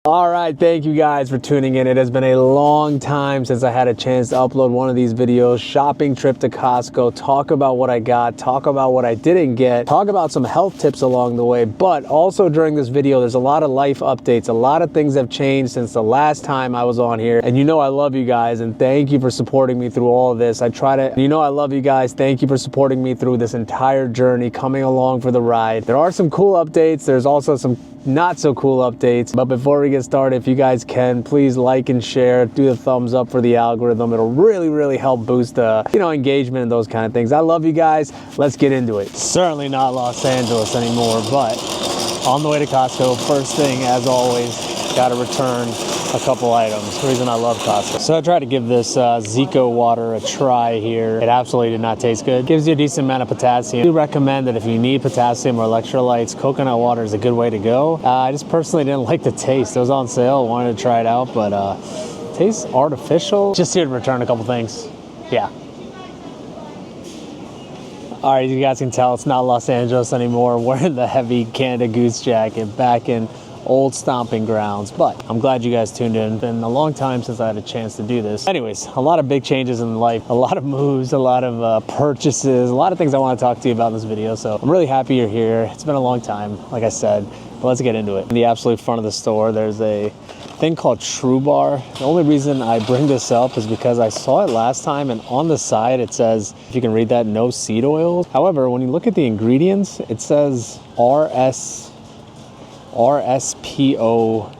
All right, thank you guys for tuning in. It has been a long time since I had a chance to upload one of these videos. Shopping trip to Costco, talk about what I got, talk about what I didn't get, talk about some health tips along the way. But also during this video, there's a lot of life updates. A lot of things have changed since the last time I was on here. And you know I love you guys, and thank you for supporting me through all of this. I love you guys. Thank you for supporting me through this entire journey, coming along for the ride. There are some cool updates. There's also some not so cool updates. But before we get started, if you guys can, please like and share, do the thumbs up for the algorithm. It'll really help boost engagement and those kind of things. I love you guys. Let's get into it. Certainly not Los Angeles anymore, but on the way to Costco. First thing, as always, gotta return a couple items. The reason I love Costco. So I tried to give this Zico water a try here. It absolutely did not taste good. Gives you a decent amount of potassium. I do recommend that if you need potassium or electrolytes, coconut water is a good way to go. I just personally didn't like the taste. It was on sale, wanted to try it out, but tastes artificial. Just here to return a couple things. Yeah. All right, you guys can tell it's not Los Angeles anymore. We're in the heavy Canada Goose jacket back in old stomping grounds, but I'm glad you guys tuned in. It's been a long time since I had a chance to do this. Anyways, a lot of big changes in life, a lot of moves, a lot of purchases, a lot of things I want to talk to you about in this video. So I'm really happy you're here. It's been a long time, like I said, but let's get into it. In the absolute front of the store, there's a thing called True Bar. The only reason I bring this up is because I saw it last time, and on the side it says, if you can read that, no seed oils. However, when you look at the ingredients, it says RSPO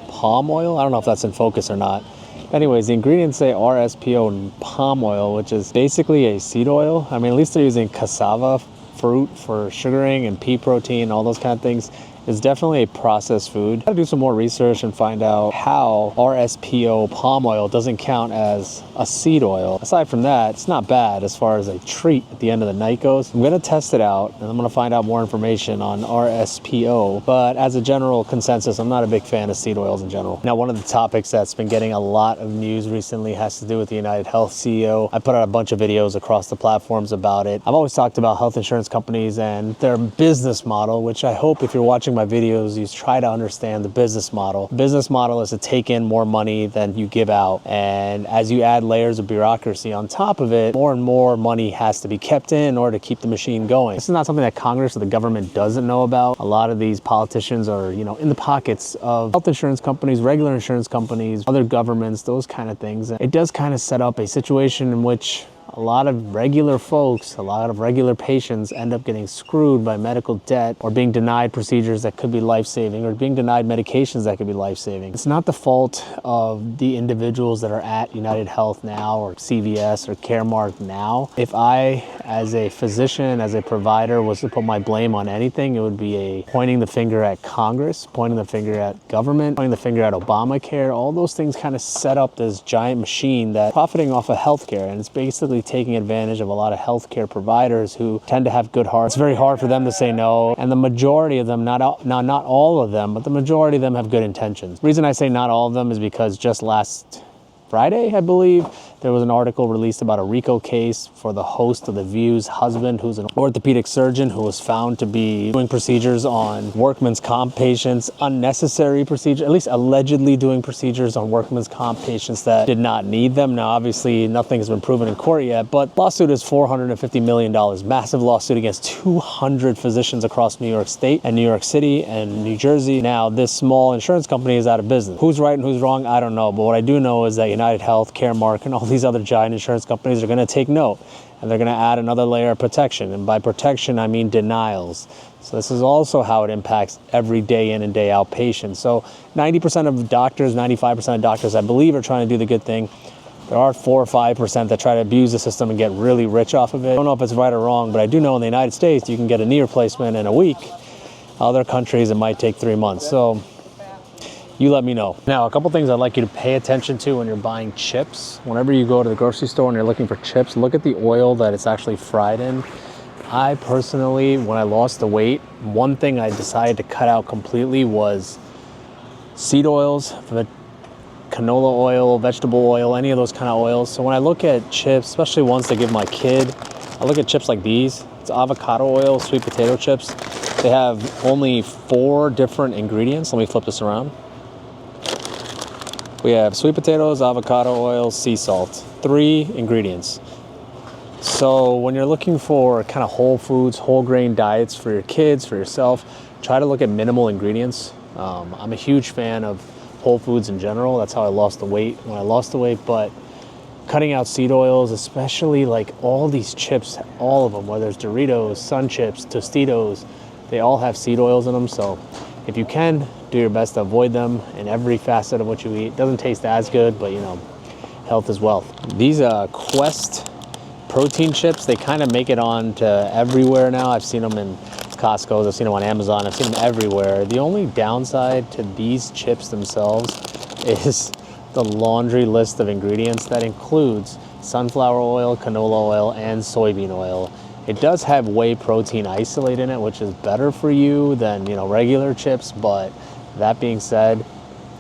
palm oil. I don't know if that's in focus or not. Anyways, the ingredients say RSPO palm oil, which is basically a seed oil. I mean, at least they're using cassava fruit for sugaring and pea protein, all those kind of things. It's definitely a processed food. I gotta do some more research and find out how RSPO palm oil doesn't count as a seed oil. Aside from that, it's not bad as far as a treat at the end of the night goes. I'm gonna test it out, and I'm gonna find out more information on RSPO. But as a general consensus, I'm not a big fan of seed oils in general. Now, one of the topics that's been getting a lot of news recently has to do with the United Health CEO. I put out a bunch of videos across the platforms about it. I've always talked about health insurance companies and their business model, which I hope if you're watching my videos, you try to understand the business model. The business model is to take in more money than you give out. And as you add layers of bureaucracy on top of it, more and more money has to be kept in order to keep the machine going. This is not something that Congress or the government doesn't know about. A lot of these politicians are, in the pockets of health insurance companies, regular insurance companies, other governments, those kind of things. It does kind of set up a situation in which a lot of regular folks, a lot of regular patients end up getting screwed by medical debt, or being denied procedures that could be life-saving, or being denied medications that could be life-saving. It's not the fault of the individuals that are at United Health now, or CVS or Caremark now. If I, as a physician, as a provider, was to put my blame on anything, it would be pointing the finger at Congress, pointing the finger at government, pointing the finger at Obamacare. All those things kind of set up this giant machine that's profiting off of healthcare, and it's basically taking advantage of a lot of healthcare providers who tend to have good hearts. It's very hard for them to say no, and the majority of them, not all of them, but the majority of them have good intentions. The reason I say not all of them is because just last Friday, I believe, there was an article released about a RICO case for the host of The View's husband, who's an orthopedic surgeon who was found to be doing procedures on workman's comp patients, unnecessary procedures, at least allegedly doing procedures on workman's comp patients that did not need them. Now, obviously, nothing has been proven in court yet, but lawsuit is $450 million. Massive lawsuit against 200 physicians across New York State and New York City and New Jersey. Now, this small insurance company is out of business. Who's right and who's wrong, I don't know. But what I do know is that United Health, Caremark, and all these other giant insurance companies are going to take note, and they're going to add another layer of protection. And by protection, I mean denials. So this is also how it impacts every day in and day out patients. So 90% of doctors, 95% of doctors, I believe, are trying to do the good thing. There are 4 or 5% that try to abuse the system and get really rich off of it. I don't know if it's right or wrong, but I do know in the United States, you can get a knee replacement in a week. Other countries, it might take 3 months. So you let me know. Now, a couple things I'd like you to pay attention to when you're buying chips. Whenever you go to the grocery store and you're looking for chips, look at the oil that it's actually fried in. I personally, when I lost the weight, one thing I decided to cut out completely was seed oils, canola oil, vegetable oil, any of those kind of oils. So when I look at chips, especially ones to give my kid, I look at chips like these. It's avocado oil, sweet potato chips. They have only 4 different ingredients. Let me flip this around. We have sweet potatoes, avocado oil, sea salt. 3 ingredients. So when you're looking for kind of whole foods, whole grain diets for your kids, for yourself, try to look at minimal ingredients. I'm a huge fan of whole foods in general. That's how I lost the weight when I lost the weight, but cutting out seed oils, especially like all these chips, all of them, whether it's Doritos, Sun Chips, Tostitos, they all have seed oils in them. So if you can, do your best to avoid them in every facet of what you eat. It doesn't taste as good, but you know, health is wealth. These Quest protein chips, they kind of make it on to everywhere now. I've seen them in Costco, I've seen them on Amazon, I've seen them everywhere. The only downside to these chips themselves is the laundry list of ingredients that includes sunflower oil, canola oil, and soybean oil. It does have whey protein isolate in it, which is better for you than, you know, regular chips, but that being said,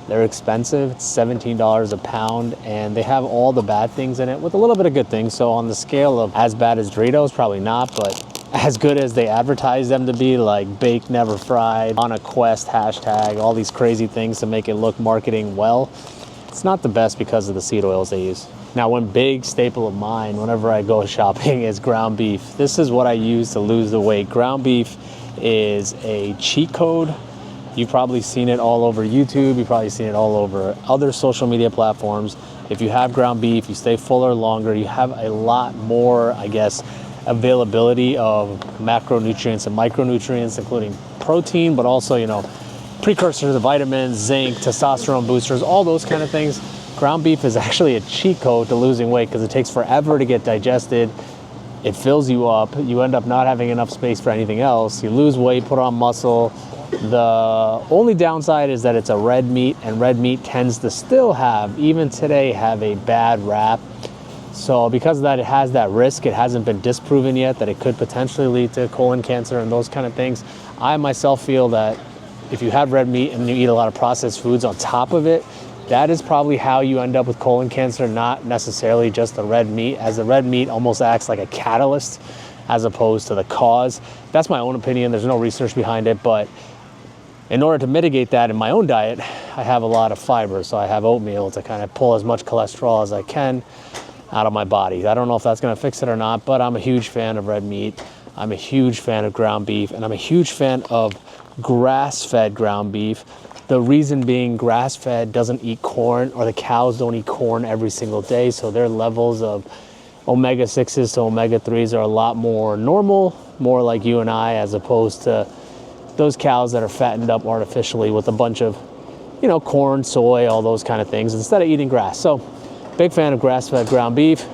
they're expensive. It's $17 a pound, and they have all the bad things in it with a little bit of good things. So on the scale of as bad as Doritos, probably not, but as good as they advertise them to be, like baked, never fried, on a Quest hashtag, all these crazy things to make it look marketing well, it's not the best because of the seed oils they use. Now, one big staple of mine whenever I go shopping is ground beef. This is what I use to lose the weight. Ground beef is a cheat code. You've probably seen it all over YouTube. You've probably seen it all over other social media platforms. If you have ground beef, you stay fuller longer. You have a lot more, I guess, availability of macronutrients and micronutrients, including protein, but also, you know, precursors to vitamins, zinc, testosterone boosters, all those kind of things. Ground beef is actually a cheat code to losing weight because it takes forever to get digested. It fills you up. You end up not having enough space for anything else. You lose weight, put on muscle. The only downside is that it's a red meat, and red meat tends to still have, even today, have a bad rap. So because of that, it has that risk. It hasn't been disproven yet that it could potentially lead to colon cancer and those kind of things. I myself feel that if you have red meat and you eat a lot of processed foods on top of it, that is probably how you end up with colon cancer, not necessarily just the red meat, as the red meat almost acts like a catalyst as opposed to the cause. That's my own opinion. There's no research behind it, but in order to mitigate that in my own diet, I have a lot of fiber. So I have oatmeal to kind of pull as much cholesterol as I can out of my body. I don't know if that's going to fix it or not, but I'm a huge fan of red meat. I'm a huge fan of ground beef, and I'm a huge fan of grass-fed ground beef. The reason being, grass-fed doesn't eat corn, or the cows don't eat corn every single day, so their levels of omega-6s to omega-3s are a lot more normal, more like you and I, as opposed to those cows that are fattened up artificially with a bunch of, you know, corn, soy, all those kind of things, instead of eating grass. So, big fan of grass-fed ground beef,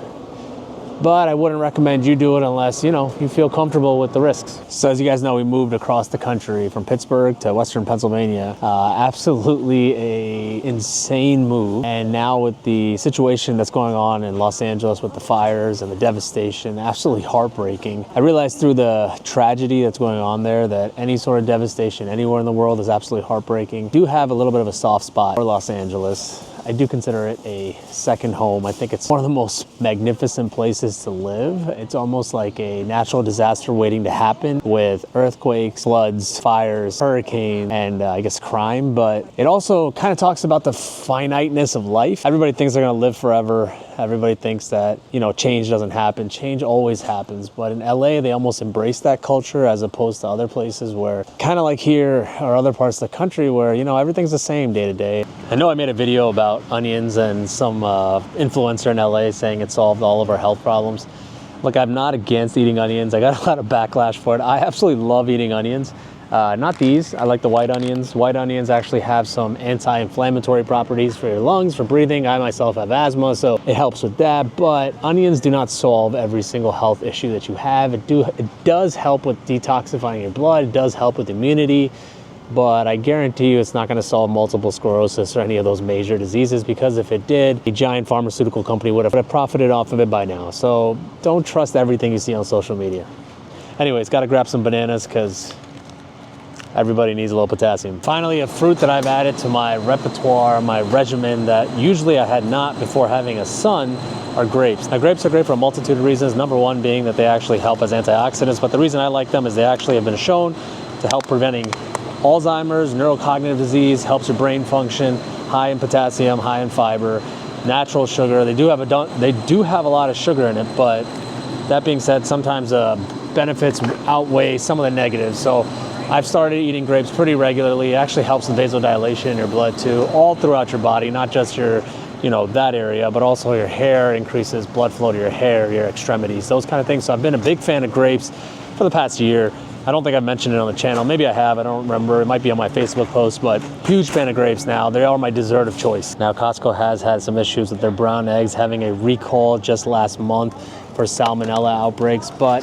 but I wouldn't recommend you do it unless, you know, you feel comfortable with the risks. So as you guys know, we moved across the country from Pittsburgh to Western Pennsylvania. Absolutely a insane move. And now with the situation that's going on in Los Angeles with the fires and the devastation, absolutely heartbreaking. I realized through the tragedy that's going on there that any sort of devastation anywhere in the world is absolutely heartbreaking. I do have a little bit of a soft spot for Los Angeles. I do consider it a second home. I think it's one of the most magnificent places to live. It's almost like a natural disaster waiting to happen with earthquakes, floods, fires, hurricanes, and I guess crime. But it also kind of talks about the finiteness of life. Everybody thinks they're gonna live forever. Everybody thinks that, you know, change doesn't happen. Change always happens. But in LA, they almost embrace that culture as opposed to other places where, kind of like here or other parts of the country where, you know, everything's the same day to day. I know I made a video about onions and some influencer in LA saying it solved all of our health problems. Look, I'm not against eating onions. I got a lot of backlash for it. I absolutely love eating onions. Not these, I like the white onions. White onions actually have some anti-inflammatory properties for your lungs, for breathing. I myself have asthma, so it helps with that. But onions do not solve every single health issue that you have. It does help with detoxifying your blood. It does help with immunity. But I guarantee you it's not going to solve multiple sclerosis or any of those major diseases, because if it did, a giant pharmaceutical company would have profited off of it by now. So don't trust everything you see on social media. Anyways, got to grab some bananas because everybody needs a little potassium. Finally, a fruit that I've added to my repertoire, my regimen, that usually I had not before having a son, are grapes. Now, grapes are great for a multitude of reasons. Number one being that they actually help as antioxidants, but the reason I like them is they actually have been shown to help preventing Alzheimer's, neurocognitive disease, helps your brain function, high in potassium, high in fiber, natural sugar. They do have a lot of sugar in it, but that being said, sometimes benefits outweigh some of the negatives. So I've started eating grapes pretty regularly. It actually helps with vasodilation in your blood too, all throughout your body, not just your, that area, but also your hair, increases blood flow to your hair, your extremities, those kind of things. So I've been a big fan of grapes for the past year. I don't think I've mentioned it on the channel. Maybe I have, I don't remember. It might be on my Facebook post, but huge fan of grapes now. They are my dessert of choice. Now, Costco has had some issues with their brown eggs, having a recall just last month for salmonella outbreaks, but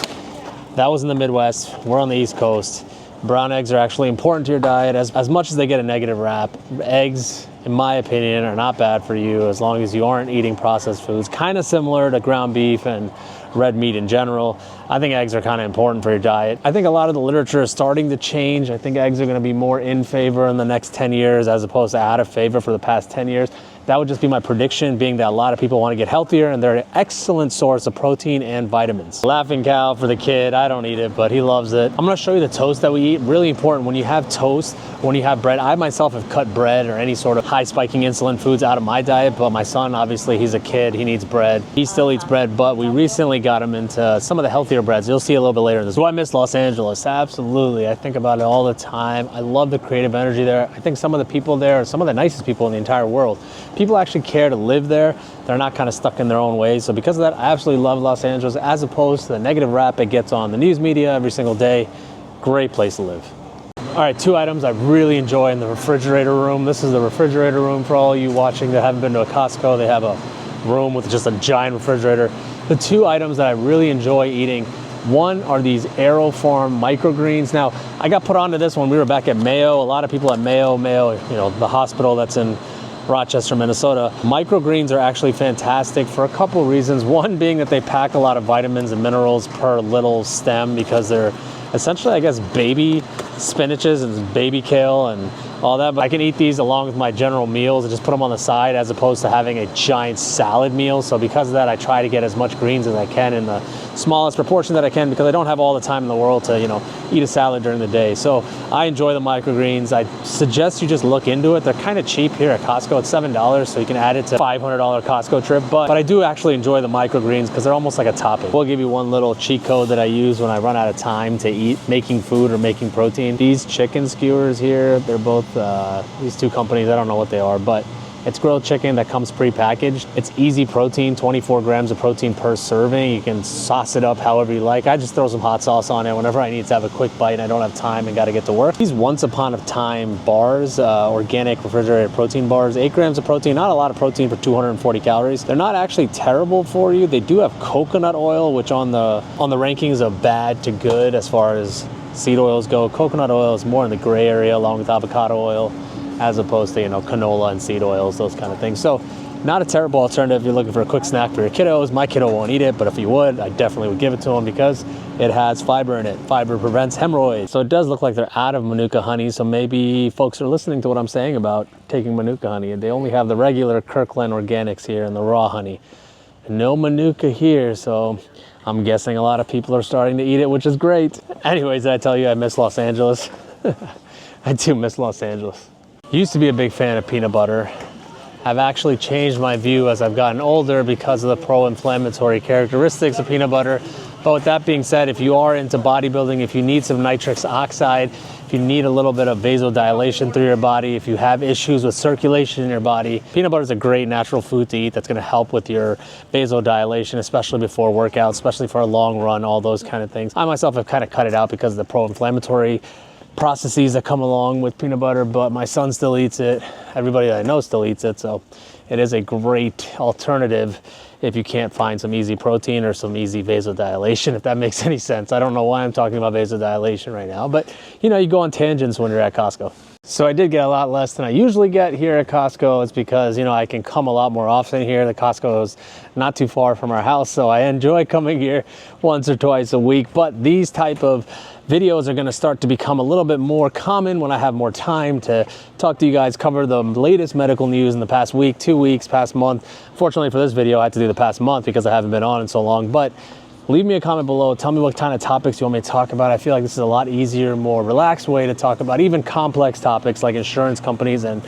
that was in the Midwest. We're on the East Coast. Brown eggs are actually important to your diet as much as they get a negative rap. Eggs, in my opinion, are not bad for you as long as you aren't eating processed foods. Kind of similar to ground beef and red meat in general. I think eggs are kind of important for your diet. I think a lot of the literature is starting to change. I think eggs are going to be more in favor in the next 10 years as opposed to out of favor for the past 10 years. That would just be my prediction, being that a lot of people want to get healthier and they're an excellent source of protein and vitamins. Laughing cow for the kid. I don't eat it, but he loves it. I'm going to show you the toast that we eat. Really important when you have toast, when you have bread. I myself have cut bread or any sort of high spiking insulin foods out of my diet, but my son, obviously, he's a kid. He needs bread. He still eats bread, but we recently got him into some of the healthier breads. You'll see a little bit later in this. Do I miss Los Angeles? Absolutely. I think about it all the time. I love the creative energy there. I think some of the people there are some of the nicest people in the entire world. People actually care to live there. They're not kind of stuck in their own ways. So because of that, I absolutely love Los Angeles as opposed to the negative rap it gets on the news media every single day. Great place to live. All right, 2 items I really enjoy in the refrigerator room. This is the refrigerator room for all you watching that haven't been to a Costco. They have a room with just a giant refrigerator. The 2 items that I really enjoy eating, one are these AeroFarm microgreens. Now, I got put onto this when we were back at Mayo. A lot of people at Mayo, the hospital that's in Rochester, Minnesota. Microgreens are actually fantastic for a couple reasons. One being that they pack a lot of vitamins and minerals per little stem because they're essentially, I guess, baby spinaches and baby kale and all that. But I can eat these along with my general meals and just put them on the side as opposed to having a giant salad meal. So because of that, I try to get as much greens as I can in the smallest proportion that I can because I don't have all the time in the world to, eat a salad during the day. So I enjoy the microgreens. I suggest you just look into it. They're kind of cheap here at Costco. It's $7, so you can add it to a $500 Costco trip. But I do actually enjoy the microgreens because they're almost like a topping. We'll give you one little cheat code that I use when I run out of time to eat making food or making protein. These chicken skewers here, they're both these 2 companies, I don't know what they are, but it's grilled chicken that comes pre-packaged. It's easy protein, 24 grams of protein per serving. You can sauce it up however you like. I just throw some hot sauce on it whenever I need to have a quick bite and I don't have time and got to get to work. These once upon a time bars, organic refrigerated protein bars, 8 grams of protein, not a lot of protein for 240 calories. They're not actually terrible for you. They do have coconut oil, which on the rankings of bad to good as far as seed oils go. Coconut oil is more in the gray area along with avocado oil, as opposed to, canola and seed oils, those kind of things. So not a terrible alternative if you're looking for a quick snack for your kiddos. My kiddo won't eat it, but if you would, I definitely would give it to him because it has fiber in it. Fiber prevents hemorrhoids. So it does look like they're out of Manuka honey, so maybe folks are listening to what I'm saying about taking Manuka honey. They only have the regular Kirkland Organics here and the raw honey. No Manuka here, so I'm guessing a lot of people are starting to eat it, which is great. Anyways, did I tell you I miss Los Angeles? I do miss Los Angeles. Used to be a big fan of peanut butter. I've actually changed my view as I've gotten older because of the pro-inflammatory characteristics of peanut butter. But with that being said, if you are into bodybuilding, if you need some nitric oxide, if you need a little bit of vasodilation through your body, if you have issues with circulation in your body, peanut butter is a great natural food to eat that's going to help with your vasodilation, especially before workouts, especially for a long run, all those kind of things. I myself have kind of cut it out because of the pro-inflammatory processes that come along with peanut butter, but my son still eats it. Everybody that I know still eats it, so it is a great alternative if you can't find some easy protein or some easy vasodilation, if that makes any sense. I don't know why I'm talking about vasodilation right now, but you go on tangents when you're at Costco. So I did get a lot less than I usually get here at Costco. It's because, I can come a lot more often here. The Costco is not too far from our house, so I enjoy coming here once or twice a week. But these type of videos are going to start to become a little bit more common when I have more time to talk to you guys, cover the latest medical news in the past week, 2 weeks, past month. Fortunately for this video, I had to do the past month because I haven't been on in so long. But leave me a comment below. Tell me what kind of topics you want me to talk about. I feel like this is a lot easier, more relaxed way to talk about even complex topics like insurance companies and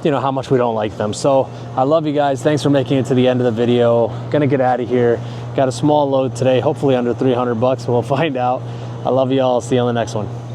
you know, how much we don't like them. So I love you guys. Thanks for making it to the end of the video. Gonna get out of here. Got a small load today, hopefully under 300 bucks. We'll find out. I love you all. See you on the next one.